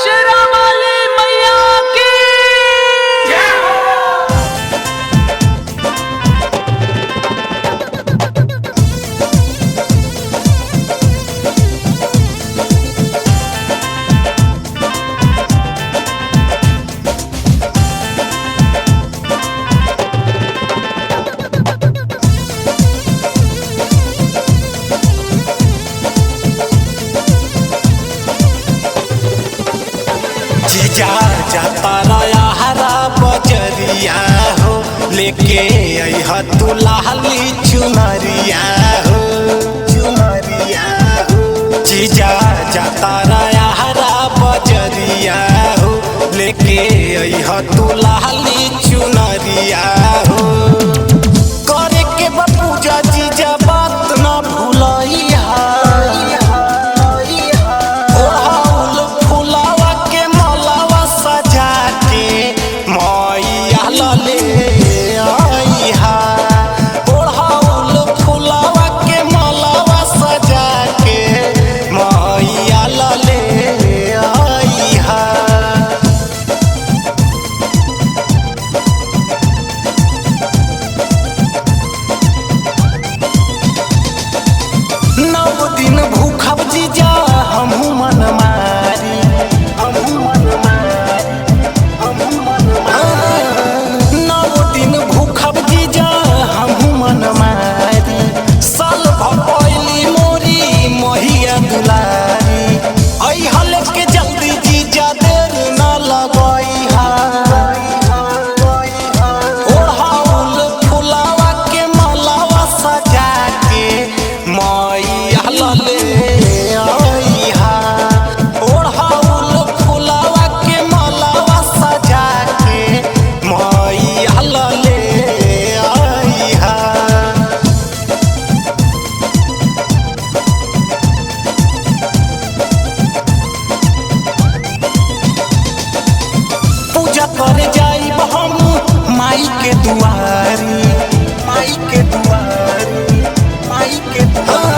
शेरा वाली मैया की जय हो। जीजा जाता रया हरा बजरिया हो लेके अइह तू लाली चुनरिया हो चुनरिया हो। जीजा जाता रया हरा बजरिया हो लेके अइह तू लाली चुनरिया हो। करे के बा पूजा जीजा बात ना भूलइहा। दिन भूखब जीजा हमहू मन मारी हमहू मन मारी हमहू मन मारी। 9 दिन भूखब जीजा हमहू मन मारी। साल भपैली मोरी महिया दुलारी। अइहा लेके जल्दी जीजा देर न लगइहा। ओढ़ाउल फुलावा के मालावा सजा के मैया लले अइहा। ओढ़ाउल फुलावा के मालावा सजा के मैया लले अइहा। पूजा करे जाइब हम माई के दुआरी माई के दुआरी माई के दुआरी।